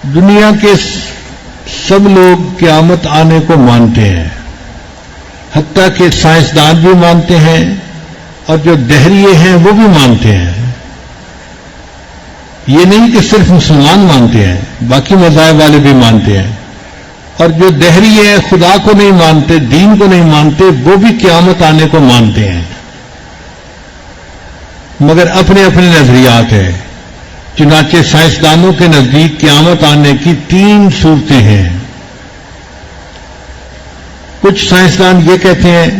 دنیا کے سب لوگ قیامت آنے کو مانتے ہیں، حتیٰ کہ سائنسدان بھی مانتے ہیں اور جو دہریے ہیں وہ بھی مانتے ہیں۔ یہ نہیں کہ صرف مسلمان مانتے ہیں، باقی مذاہب والے بھی مانتے ہیں، اور جو دہریے ہیں خدا کو نہیں مانتے، دین کو نہیں مانتے، وہ بھی قیامت آنے کو مانتے ہیں، مگر اپنے اپنے نظریات ہیں۔ چنانچہ سائنسدانوں کے نزدیک قیامت آنے کی 3 صورتیں ہیں۔ کچھ سائنسدان یہ کہتے ہیں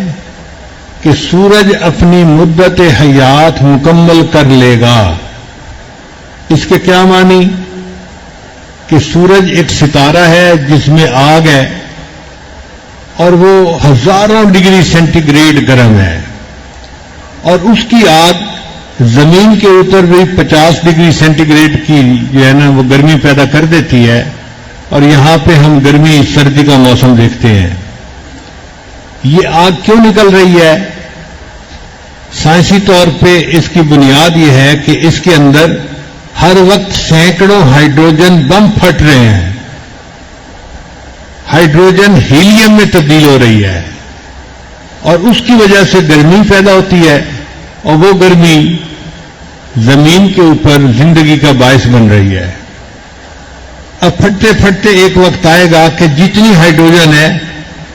کہ سورج اپنی مدت حیات مکمل کر لے گا۔ اس کے کیا معنی؟ کہ سورج ایک ستارہ ہے جس میں آگ ہے اور وہ ہزاروں ڈگری سینٹی گریڈ گرم ہے، اور اس کی آگ زمین کے اوپر بھی 50 ڈگری سینٹی گریڈ کی جو ہے نا وہ گرمی پیدا کر دیتی ہے، اور یہاں پہ ہم گرمی سردی کا موسم دیکھتے ہیں۔ یہ آگ کیوں نکل رہی ہے؟ سائنسی طور پہ اس کی بنیاد یہ ہے کہ اس کے اندر ہر وقت سینکڑوں ہائیڈروجن بم پھٹ رہے ہیں، ہائیڈروجن ہیلیم میں تبدیل ہو رہی ہے، اور اس کی وجہ سے گرمی پیدا ہوتی ہے، اور وہ گرمی زمین کے اوپر زندگی کا باعث بن رہی ہے۔ اب پھٹتے پھٹتے ایک وقت آئے گا کہ جتنی ہائیڈروجن ہے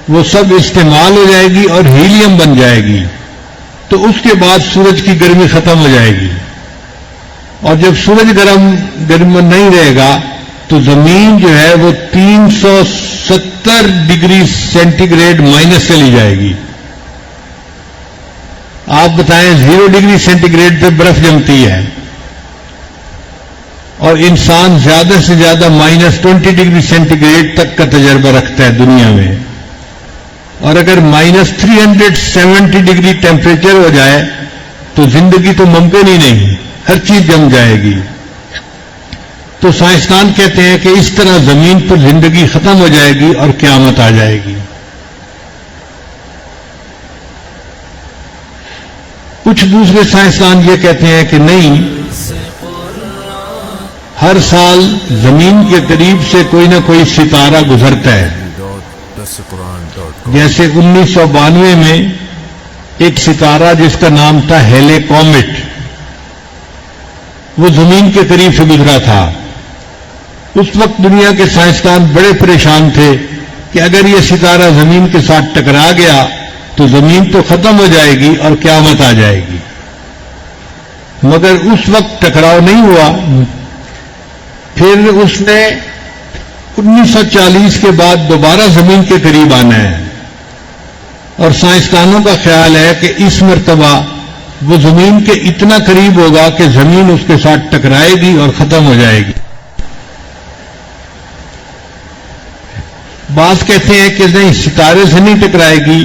وہ سب استعمال ہو جائے گی اور ہیلیم بن جائے گی، تو اس کے بعد سورج کی گرمی ختم ہو جائے گی، اور جب سورج گرم نہیں رہے گا تو زمین جو ہے وہ 370 ڈگری سینٹی گریڈ مائنس چلی جائے گی۔ آپ بتائیں 0 ڈگری سینٹی گریڈ پہ برف جمتی ہے، اور انسان زیادہ سے زیادہ -20 ڈگری سینٹی گریڈ تک کا تجربہ رکھتا ہے دنیا میں، اور اگر -370 ڈگری ٹیمپریچر ہو جائے تو زندگی تو ممکن ہی نہیں، ہر چیز جم جائے گی۔ تو سائنسدان کہتے ہیں کہ اس طرح زمین پر زندگی ختم ہو جائے گی اور قیامت آ جائے گی۔ کچھ دوسرے سائنسدان یہ کہتے ہیں کہ نہیں، ہر سال زمین کے قریب سے کوئی نہ کوئی ستارہ گزرتا ہے۔ جیسے 1992 میں ایک ستارہ جس کا نام تھا ہیلے کومٹ، وہ زمین کے قریب سے گزرا تھا۔ اس وقت دنیا کے سائنسدان بڑے پریشان تھے کہ اگر یہ ستارہ زمین کے ساتھ ٹکرا گیا تو زمین تو ختم ہو جائے گی اور قیامت آ جائے گی، مگر اس وقت ٹکراؤ نہیں ہوا۔ پھر اس نے 1940 کے بعد دوبارہ زمین کے قریب آنا ہے، اور سائنسدانوں کا خیال ہے کہ اس مرتبہ وہ زمین کے اتنا قریب ہوگا کہ زمین اس کے ساتھ ٹکرائے گی اور ختم ہو جائے گی۔ بعض کہتے ہیں کہ نہیں، ستارے سے نہیں ٹکرائے گی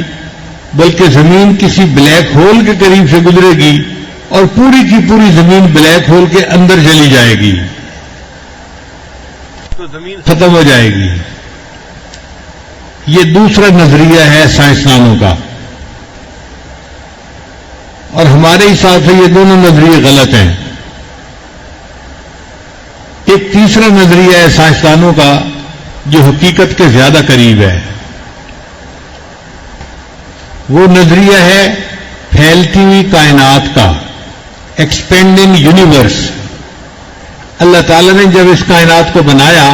بلکہ زمین کسی بلیک ہول کے قریب سے گزرے گی اور پوری کی پوری زمین بلیک ہول کے اندر چلی جائے گی، تو زمین ختم ہو جائے گی۔ یہ دوسرا نظریہ ہے سائنسدانوں کا، اور ہمارے حساب سے یہ دونوں نظریے غلط ہیں۔ ایک تیسرا نظریہ ہے سائنسدانوں کا جو حقیقت کے زیادہ قریب ہے۔ وہ نظریہ ہے پھیلتی ہوئی کائنات کا، ایکسپینڈنگ یونیورس۔ اللہ تعالیٰ نے جب اس کائنات کو بنایا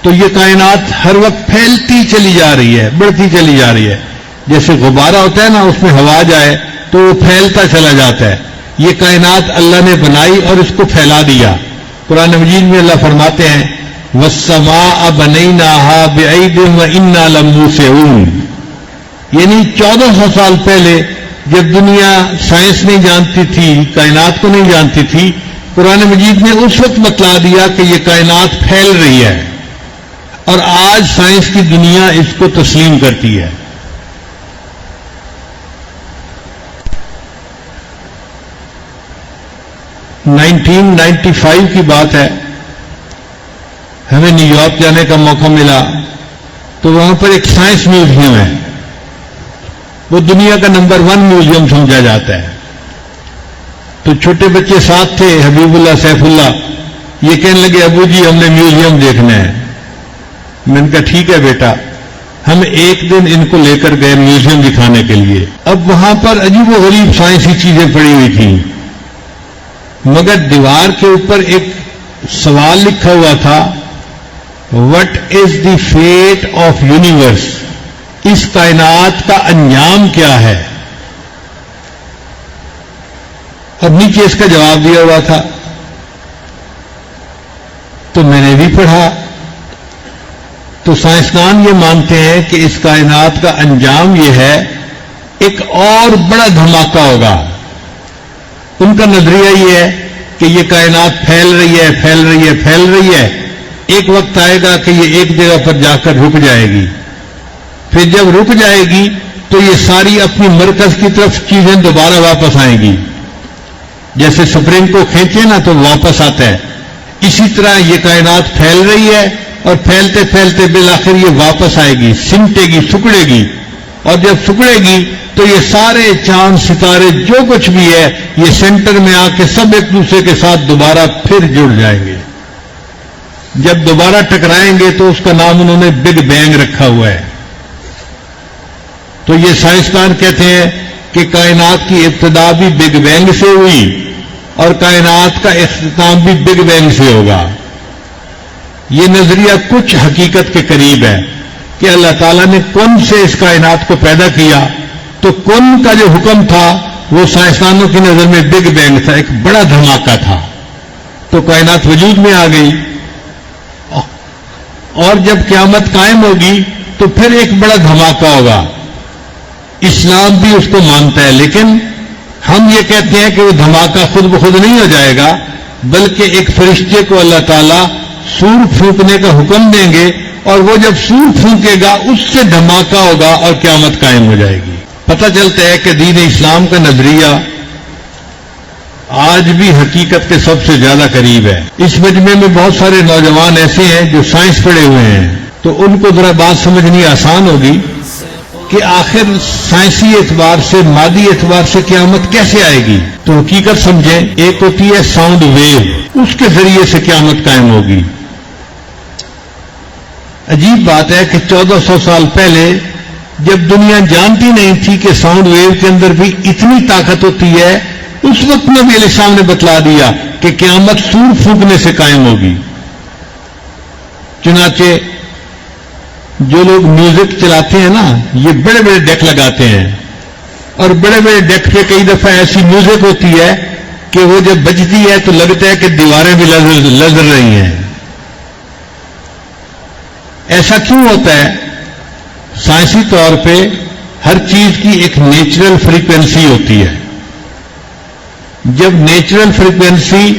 تو یہ کائنات ہر وقت پھیلتی چلی جا رہی ہے، بڑھتی چلی جا رہی ہے۔ جیسے غبارہ ہوتا ہے نا، اس میں ہوا جائے تو وہ پھیلتا چلا جاتا ہے۔ یہ کائنات اللہ نے بنائی اور اس کو پھیلا دیا۔ قرآن مجید میں اللہ فرماتے ہیں وَالسَّمَاءَ بَنَيْنَاهَا بِأَيْدٍ وَإِنَّا لَمُوسِعُونَ، یعنی 1400 سال پہلے جب دنیا سائنس نہیں جانتی تھی، کائنات کو نہیں جانتی تھی، قرآن مجید نے اس وقت بتلا دیا کہ یہ کائنات پھیل رہی ہے، اور آج سائنس کی دنیا اس کو تسلیم کرتی ہے۔ (1995) کی بات ہے، ہمیں نیو یارک جانے کا موقع ملا، تو وہاں پر ایک سائنس میوزیم ہے، وہ دنیا کا نمبر 1 میوزیم سمجھا جاتا ہے۔ تو چھوٹے بچے ساتھ تھے، حبیب اللہ، سیف اللہ، یہ کہنے لگے ابو جی ہم نے میوزیم دیکھنا ہے. میں نے کہا ٹھیک ہے بیٹا. ہم ایک دن ان کو لے کر گئے میوزیم دکھانے کے لیے. اب وہاں پر عجیب و غریب سائنسی چیزیں پڑی ہوئی تھیں، مگر دیوار کے اوپر ایک سوال لکھا ہوا تھا، what is the fate of universe? اس کائنات کا انجام کیا ہے؟ اور نیچے اس کا جواب دیا ہوا تھا. تو میں نے بھی پڑھا. تو سائنسدان یہ مانتے ہیں کہ اس کائنات کا انجام یہ ہے، ایک اور بڑا دھماکہ ہوگا. ان کا نظریہ یہ ہے کہ یہ کائنات پھیل رہی ہے پھیل رہی ہے پھیل رہی ہے، ایک وقت آئے گا کہ یہ ایک جگہ پر جا کر رک جائے گی. پھر جب رک جائے گی تو یہ ساری اپنی مرکز کی طرف چیزیں دوبارہ واپس آئیں گی. جیسے سپرنگ کو کھینچے نا تو واپس آتا ہے، اسی طرح یہ کائنات پھیل رہی ہے اور پھیلتے پھیلتے بالآخر یہ واپس آئے گی، سمٹے گی، سکڑے گی. اور جب سکڑے گی تو یہ سارے چاند ستارے جو کچھ بھی ہے یہ سینٹر میں آ کے سب ایک دوسرے کے ساتھ دوبارہ پھر جڑ جائیں گے. جب دوبارہ ٹکرائیں گے تو اس کا نام انہوں نے بگ بینگ رکھا ہوا ہے. تو یہ سائنسدان کہتے ہیں کہ کائنات کی ابتدا بھی بگ بینگ سے ہوئی اور کائنات کا اختتام بھی بگ بینگ سے ہوگا. یہ نظریہ کچھ حقیقت کے قریب ہے کہ اللہ تعالیٰ نے کن سے اس کائنات کو پیدا کیا، تو کن کا جو حکم تھا وہ سائنسدانوں کی نظر میں بگ بینگ تھا، ایک بڑا دھماکہ تھا. تو کائنات وجود میں آ گئی، اور جب قیامت قائم ہوگی تو پھر ایک بڑا دھماکہ ہوگا. اسلام بھی اس کو مانتا ہے، لیکن ہم یہ کہتے ہیں کہ وہ دھماکہ خود بخود نہیں ہو جائے گا، بلکہ ایک فرشتے کو اللہ تعالیٰ سور پھونکنے کا حکم دیں گے، اور وہ جب سور پھونکے گا اس سے دھماکہ ہوگا اور قیامت قائم ہو جائے گی. پتہ چلتا ہے کہ دین اسلام کا نظریہ آج بھی حقیقت کے سب سے زیادہ قریب ہے. اس مجمع میں بہت سارے نوجوان ایسے ہیں جو سائنس پڑھے ہوئے ہیں، تو ان کو ذرا بات سمجھنی آسان ہوگی کہ آخر سائنسی اعتبار سے، مادی اعتبار سے قیامت کیسے آئے گی. تو حقیقت سمجھیں، ایک ہوتی ہے ساؤنڈ ویو، اس کے ذریعے سے قیامت قائم ہوگی. عجیب بات ہے کہ 1400 سال پہلے جب دنیا جانتی نہیں تھی کہ ساؤنڈ ویو کے اندر بھی اتنی طاقت ہوتی ہے، اس وقت نبی علیہ السلام نے بتلا دیا کہ قیامت سور پھونکنے سے قائم ہوگی. چنانچہ جو لوگ میوزک چلاتے ہیں نا، یہ بڑے بڑے ڈیک لگاتے ہیں، اور بڑے بڑے ڈیک پہ کئی دفعہ ایسی میوزک ہوتی ہے کہ وہ جب بجتی ہے تو لگتا ہے کہ دیواریں بھی لرز رہی ہیں. ایسا کیوں ہوتا ہے؟ سائنسی طور پہ ہر چیز کی ایک نیچرل فریکوینسی ہوتی ہے. جب نیچرل فریکوینسی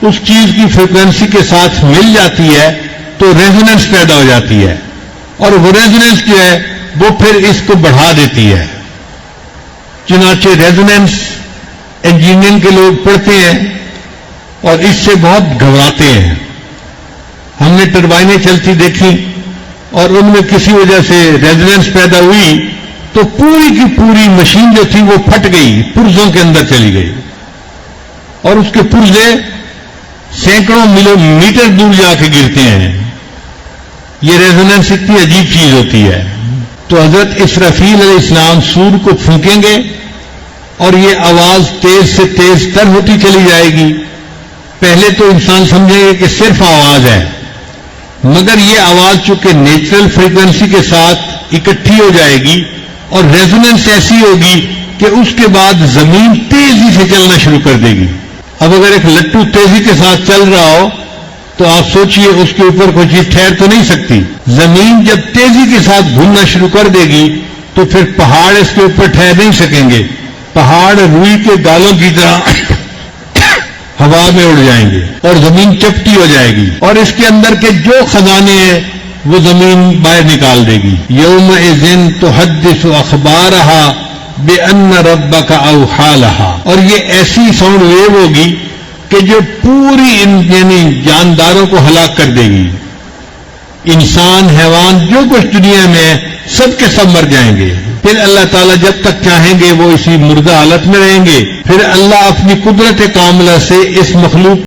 اس چیز کی فریکوینسی کے ساتھ مل جاتی ہے تو ریزوننس پیدا ہو جاتی ہے، اور وہ ریزوننس جو ہے وہ پھر اس کو بڑھا دیتی ہے. چنانچہ ریزوننس انجینئرنگ کے لوگ پڑھتے ہیں اور اس سے بہت گھبراتے ہیں. ہم نے ٹربائنیں چلتی دیکھی اور ان میں کسی وجہ سے ریزوننس پیدا ہوئی تو پوری کی پوری مشین جو تھی وہ پھٹ گئی، پرزوں کے اندر چلی گئی، اور اس کے پرزے سینکڑوں میٹر دور جا کے گرتے ہیں. یہ ریزوننس اتنی عجیب چیز ہوتی ہے. تو حضرت اسرافیل علیہ السلام سور کو پھونکیں گے اور یہ آواز تیز سے تیز تر ہوتی چلی جائے گی. پہلے تو انسان سمجھیں گے کہ صرف آواز ہے، مگر یہ آواز چونکہ نیچرل فریکوینسی کے ساتھ اکٹھی ہو جائے گی اور ریزوننس ایسی ہوگی کہ اس کے بعد زمین تیزی سے چلنا شروع کر دے گی. اب اگر ایک لٹو تیزی کے ساتھ چل رہا ہو تو آپ سوچئے اس کے اوپر کوئی چیز ٹھہر تو نہیں سکتی. زمین جب تیزی کے ساتھ گھومنا شروع کر دے گی تو پھر پہاڑ اس کے اوپر ٹھہر نہیں سکیں گے. پہاڑ روئی کے گالوں کی طرح ہوا میں اڑ جائیں گے اور زمین چپٹی ہو جائے گی، اور اس کے اندر کے جو خزانے ہیں وہ زمین باہر نکال دے گی. یومئذ تحدث اخبارہا بأن ربک اوحی لہا. اور یہ ایسی ساؤنڈ ویو ہوگی کہ جو پوری یعنی جانداروں کو ہلاک کر دے گی. انسان، حیوان، جو کچھ دنیا میں ہے سب کے سب مر جائیں گے. پھر اللہ تعالیٰ جب تک چاہیں گے وہ اسی مردہ حالت میں رہیں گے. پھر اللہ اپنی قدرت کاملہ سے اس مخلوق